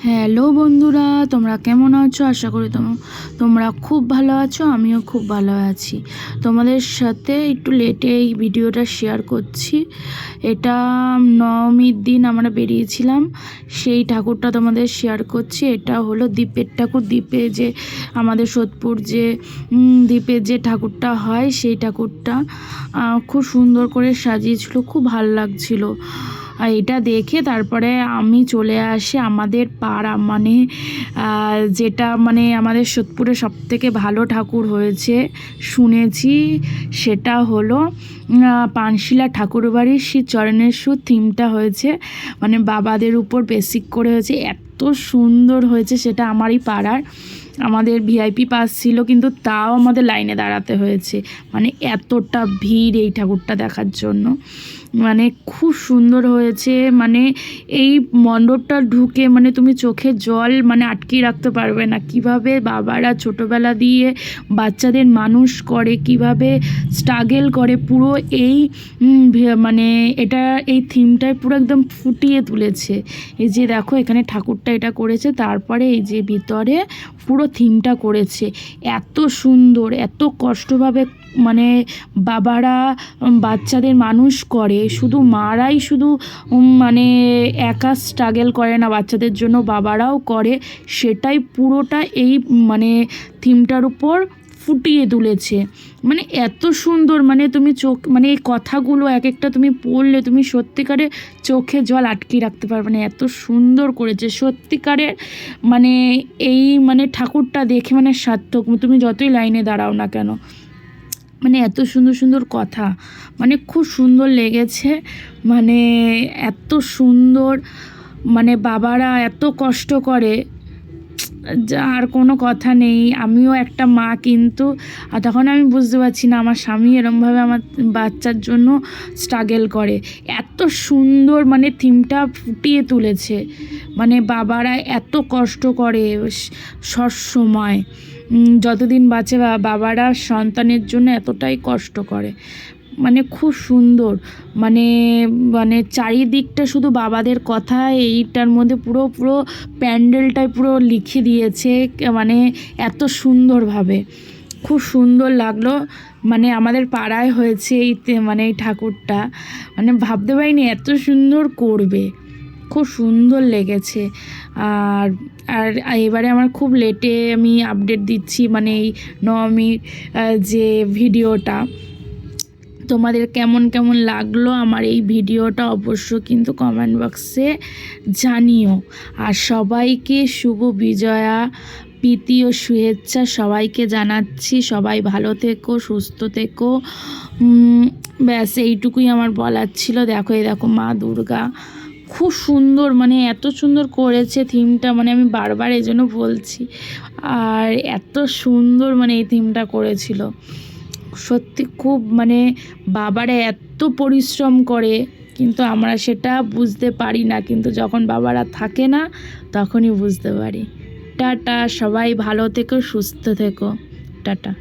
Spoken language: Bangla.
হ্যালো বন্ধুরা, তোমরা কেমন আছো? আশা করি তোমরা খুব ভালো আছো। আমিও খুব ভালো আছি। তোমাদের সাথে একটু লেটে এই ভিডিওটা শেয়ার করছি। এটা নবমীর দিন আমরা বেরিয়েছিলাম, সেই ঠাকুরটা তোমাদের শেয়ার করছি। এটা হলো দ্বীপের ঠাকুর। দ্বীপে যে আমাদের সোদপুর যে দ্বীপের যে ঠাকুরটা হয়, সেই ঠাকুরটা খুব সুন্দর করে সাজিয়েছিল, খুব ভালো লাগছিল। আর এটা দেখে তারপরে আমি চলে আসি আমাদের পাড়া, মানে যেটা মানে আমাদের সোদপুরে সবথেকে ভালো ঠাকুর হয়েছে শুনেছি, সেটা হলো পানশিলা ঠাকুরবাড়ির শ্রী চরণেশ্বর থিমটা হয়েছে, মানে বাবাদের উপর বেসিক করে হয়েছে। এত সুন্দর হয়েছে সেটা। আমারই পাড়ার, আমাদের ভিআইপি পাস ছিল, কিন্তু তাও আমাদের লাইনে দাঁড়াতে হয়েছে, মানে এতটা ভিড় এই ঠাকুরটা দেখার জন্য। মানে খুব সুন্দর হয়েছে। মানে এই মণ্ডপটা ঢুকে মানে তুমি চোখে জল মানে আটকে রাখতে পারবে না। কিভাবে বাবারা ছোটোবেলা দিয়ে বাচ্চাদের মানুষ করে, কিভাবে স্ট্রাগল করে, পুরো এই মানে এটা এই থিমটায় পুরো একদম ফুটিয়ে তুলেছে। এই যে দেখো এখানে ঠাকুরটা এটা করেছে, তারপরে এই যে ভিতরে পুরো থিমটা করেছে। এত সুন্দর, এত কষ্টভাবে মানে বাবারা বাচ্চাদের মানুষ করে। শুধু মারাই শুধু মানে একা স্ট্রাগল করে না বাচ্চাদের জন্য, বাবারাও করে। সেটাই পুরোটা এই মানে থিমটার উপর ফুটিয়ে তুলেছে। মানে এত সুন্দর, মানে তুমি চোখ মানে এই কথাগুলো এক একটা তুমি পড়লে তুমি সত্যিকারে চোখে জল আটকে রাখতে পারবে না, এত সুন্দর করেছে সত্যিকারের। মানে এই মানে ঠাকুরটা দেখে মানে সার্থক, তুমি যতই লাইনে দাঁড়াও না কেন। মানে এত সুন্দর সুন্দর কথা, মানে খুব সুন্দর লেগেছে। মানে এত সুন্দর, মানে বাবারা এত কষ্ট করে, যা আর কোনো কথা নেই। আমিও একটা মা, কিন্তু তখন আমি বুঝতে পারছি না আমার স্বামী এরমভাবে আমার বাচ্চার জন্য স্ট্রাগল করে। এত সুন্দর মানে থিমটা ফুটিয়ে তুলেছে। মানে বাবারা এত কষ্ট করে সবসময়, যতদিন বাঁচে বাবারা সন্তানের জন্য এতটাই কষ্ট করে। মানে খুব সুন্দর, মানে মানে চারিদিকটা শুধু বাবাদের কথা। এইটার মধ্যে পুরো পুরো প্যান্ডেলটাই পুরো লিখে দিয়েছে, মানে এত সুন্দরভাবে। খুব সুন্দর লাগলো। মানে আমাদের পাড়ায় হয়েছে এই মানে এই ঠাকুরটা, মানে ভাবতে পারিনি এত সুন্দর করবে। খুব সুন্দর লেগেছে। আর আর এবারে আমার খুব লেটে আমি আপডেট দিচ্ছি, মানে এই নবমীর যে ভিডিওটা। তোমাদের কেমন কেমন লাগলো আমার এই ভিডিওটা অবশ্য কিন্তু কমেন্ট বক্সে জানিও। আর সবাইকে শুভ বিজয়া প্রীতি ও শুভেচ্ছা সবাইকে জানাচ্ছি। সবাই ভালো থেকো, সুস্থ থেকো। ব্যাস এইটুকুই আমার বলার ছিল। দেখো এই দেখো মা দুর্গা, খুব সুন্দর, মানে এত সুন্দর করেছে থিমটা, মানে আমি বারবার এই জন্য বলছি। আর এত সুন্দর মানে এই থিমটা করেছিল সত্যি। খুব মানে বাবারা এত পরিশ্রম করে, কিন্তু আমরা সেটা বুঝতে পারি না, কিন্তু যখন বাবারা থাকে না তখনই বুঝতে পারি। টাটা, সবাই ভালো থেকো, সুস্থ থেকো, টাটা।